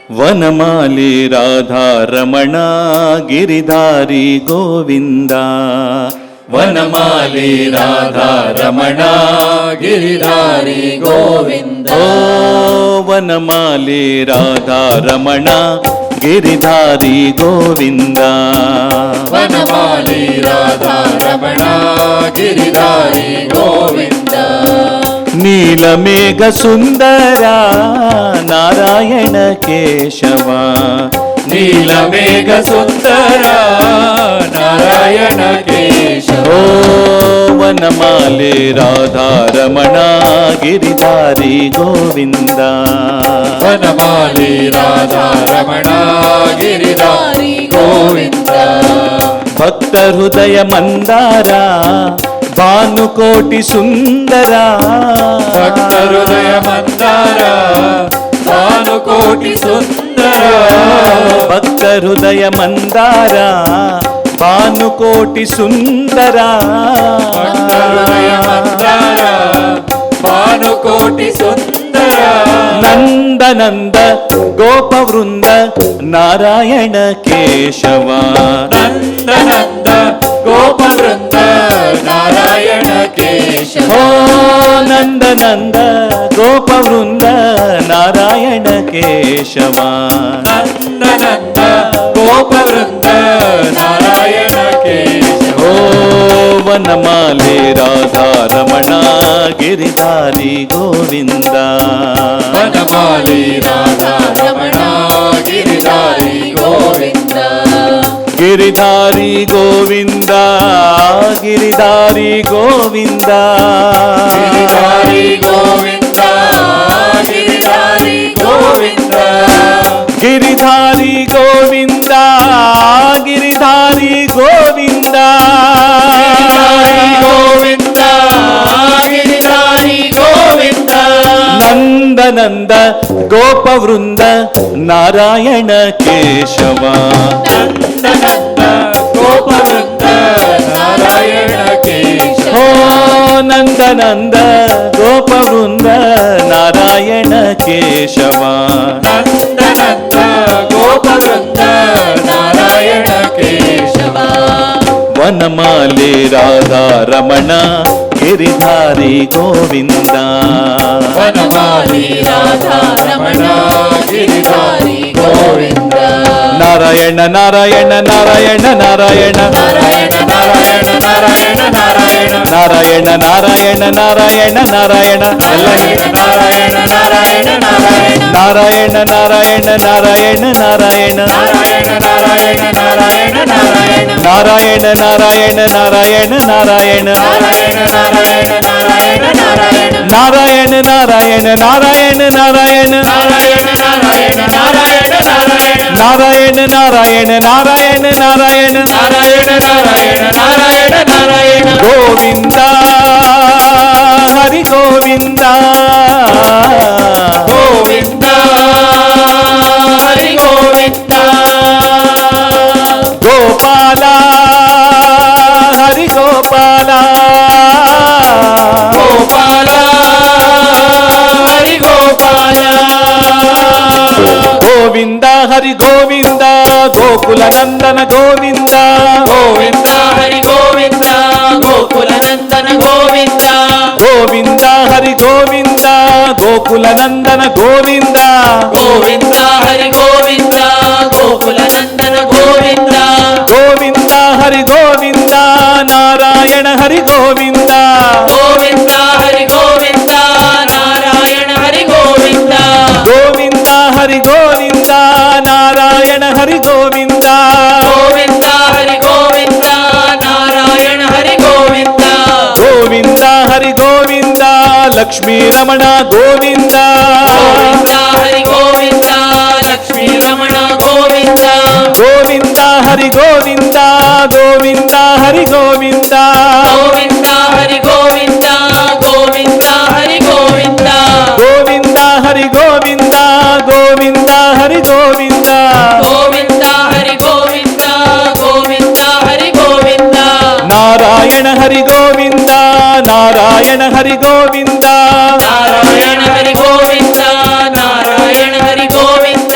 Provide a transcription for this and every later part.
ವನಮಾಲಿ ರಾಧಾರಮಣ ಗಿರಿಧಾರಿ ಗೋವಿಂದ. ವನಮಾಲಿ ರಾಧಾರಮಣ ಗಿರಿಧಾರಿ ಗೋವಿಂದ. ಓ ವನಮಾಲಿ ರಾಧಾರಮಣ ಗಿರಿಧಾರಿ ಗೋವಿಂದ. ವನಮಾಲಿ ರಾಧಾರಮಣ ಗಿರಿಧಾರಿ ಗೋವಿಂದ. ನೀಲಮೇಘ ಸುಂದರ ನಾರಾಯಣ ಕೇಶವ. ನೀಲಮೇಘ ಸುಂದರ ನಾರಾಯಣ ಕೇಶವ. ಓ ವನಮಾಲಿ ರಾಧಾರಮಣ ಗಿರಿಧಾರಿ ಗೋವಿಂದ. ವನಮಾಲಿ ರಾಧಾರಮಣ ಗಿರಿಧಾರಿ ಗೋವಿಂದ. ಭಕ್ತ ಹೃದಯ ಮಂದಾರ ಭಾನುಕೋಟಿ ಸುಂದರ. ಭಕ್ತ ಹೃದಯ ಮಂದಾರ ಭಾನುಕೋಟಿ ಸುಂದರ. ಭಕ್ತ ಹೃದಯ ಮಂದಾರ ಭಾನುಕೋಟಿ ಸುಂದರ. ಭಕ್ತ ಹೃದಯ ಮಂದಾರ ಭಾನುಕೋಟಿ ಸುಂದರ. ನಂದನಂದ ಗೋಪವೃಂದ ನಾರಾಯಣ ಕೇಶವ. ನಂದನಂದ ಗೋಪವೃಂದ ನಾರಾಯಣ ಕೇಶವ. ಓ ನಂದನಂದ ಗೋಪವೃಂದ ನಾರಾಯಣ ಕೇಶವ. ನಂದನಂದ ಗೋಪವೃಂದ ನಾರಾಯಣ ಕೇಶವ. ಓ ವನಮಾಲಿ ರಾಧಾರಮಣ ಗಿರಿಧಾರಿ ಗೋವಿಂದ. ವನಮಾಲಿ ರಾಧಾರಮಣ ಗಿರಿಧಾರಿ ಗೋವಿಂದ. ಗಿರಿಧಾರಿ ಗೋವಿಂದ ಗಿರಿಧಾರಿ ಗೋವಿಂದ. ಗಿರಿಧಾರಿ ಗೋವಿಂದ ಗಿರಿಧಾರಿ ಗೋವಿಂದ. ಗಿರಿಧಾರಿ ಗೋವಿಂದ ಗಿರಿಧಾರಿ ಗೋವಿಂದ. ಗಿರಿಧಾರಿ ಗೋವಿಂದ ಗಿರಿಧಾರಿ ಗೋವಿಂದ. ನಂದನಂದ ಗೋಪವೃಂದ ನಾರಾಯಣ ಕೇಶವ. ನಂದನಂದ ಗೋಪವೃಂದ ನಾರಾಯಣ ಕೇಶವ. ಓ ನಂದನಂದ ಗೋಪವೃಂದ ನಾರಾಯಣ ಕೇಶವ. ನಂದನಂದ ಗೋಪವೃಂದ ನಾರಾಯಣ ಕೇಶವ. ವನಮಾಲಿ ರಾಧಾರಮಣ ಗಿರಿಧಾರಿ ಗೋವಿಂದ. ವನಮಾಲಿ ರಾಧಾರಮಣ ಗಿರಿಧಾರಿ ಗೋವಿಂದ. ನಾರಾಯಣ ನಾರಾಯಣ ನಾರಾಯಣ ನಾರಾಯಣ ನಾರಾಯಣ ನಾರಾಯಣ ನಾರಾಯಣ ನಾರಾಯಣ. ನಾರಾಯಣ ನಾರಾಯಣ ನಾರಾಯಣ ನಾರಾಯಣ. ನಾರಾಯಣ ನಾರಾಯಣ ನಾರಾಯಣ ನಾರಾಯಣ. ನಾರಾಯಣ ನಾರಾಯಣ ನಾರಾಯಣ ನಾರಾಯಣ. ನಾರಾಯಣ ನಾರಾಯಣ ನಾರಾಯಣ ನಾರಾಯಣ. ನಾರಾಯಣ ನಾರಾಯಣ ನಾರಾಯಣ ನಾರಾಯಣ. ನಾರಾಯಣ ನಾರಾಯಣ ನಾರಾಯಣ ನಾರಾಯಣ. ನಾರಾಯಣ ನಾರಾಯಣ ನಾರಾಯಣ ನಾರಾಯಣ. ನಾರಾಯಣ ನಾರಾಯಣ ನಾರಾಯಣ ನಾರಾಯಣ. ನಾರಾಯಣ ನಾರಾಯಣ ನಾರಾಯಣ ನಾರಾಯಣ. ನಾರಾಯಣ ನಾರಾಯಣ ನಾರಾಯಣ ನಾರಾಯಣ. ಗೋವಿಂದ ಹರಿ ಗೋವಿಂದ. ಗೋವಿಂದ ಹರಿ ಗೋವಿಂದ. ಗೋಪಾಲ ಹರಿ ಗೋಪಾಲ. ಗೋಪಾಲ ಹರಿ ಗೋಪಾಲ. ಗೋವಿಂದ ಹರಿ ಗೋವಿಂದ ಗೋಕುಲ ನಂದನ ಗೋವಿಂದ. ಗೋವಿಂದ ಹರಿ ಗೋವಿಂದ ಗೋಕುಲ ನಂದನ ಗೋವಿಂದ. ಗೋವಿಂದ ಹರಿ ಗೋವಿಂದ ಗೋಕುಲ ನಂದನ ಗೋವಿಂದ. ಗೋವಿಂದ ಹರಿ ಗೋವಿಂದ ಗೋಕುಲ ನಂದನ ಗೋವಿಂದ. ಗೋವಿಂದ ಹರಿ ಗೋವಿಂದ ನಾರಾಯಣ ಹರಿ ಗೋವಿಂದ. ಗೋವಿಂದ ಹರಿ ಗೋವಿಂದ ನಾರಾಯಣ ಹರಿ ಗೋವಿಂದ. ಗೋವಿಂದ ಹರಿ ಗೋವಿಂದ ನಾರಾಯಣ ಹರಿ ಗೋವಿಂದ. ಗೋವಿಂದ ಹರಿ ಗೋವಿಂದ ನಾರಾಯಣ ಹರಿ ಗೋವಿಂದ. ಗೋವಿಂದ ಹರಿ ಗೋವಿಂದ ಲಕ್ಷ್ಮೀ ರಮಣ ಗೋವಿಂದ. ಗೋವಿಂದ ಹರಿ ಗೋವಿಂದ ಲಕ್ಷ್ಮೀ ರಮಣ ಗೋವಿಂದ. ಗೋವಿಂದ ಹರಿ ಗೋವಿಂದ ಗೋವಿಂದ ಹರಿ ಗೋವಿಂದ. ಗೋವಿಂದ ಹರಿ ಗೋವಿಂದ ಗೋವಿಂದ ಹರಿ ಗೋವಿಂದ. ಗೋವಿಂದ ಹರಿ ಗೋವಿಂದ ಗೋವಿಂದ ಹರಿ ಗೋವಿಂದ. ಗೋವಿಂದ ಹರಿ ಗೋವಿಂದ ಗೋವಿಂದ ಹರಿ ಗೋವಿಂದ. ನಾರಾಯಣ ಹರಿ ಗೋವಿಂದ ನಾರಾಯಣ ಹರಿ ಗೋವಿಂದ. ನಾರಾಯಣ ಹರಿ ಗೋವಿಂದ ನಾರಾಯಣ ಹರಿ ಗೋವಿಂದ.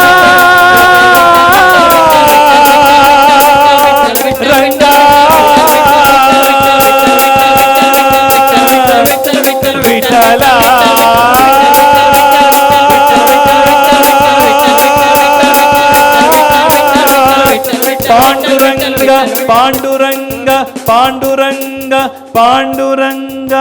పాండురంగ పాండురంగ పాండురంగ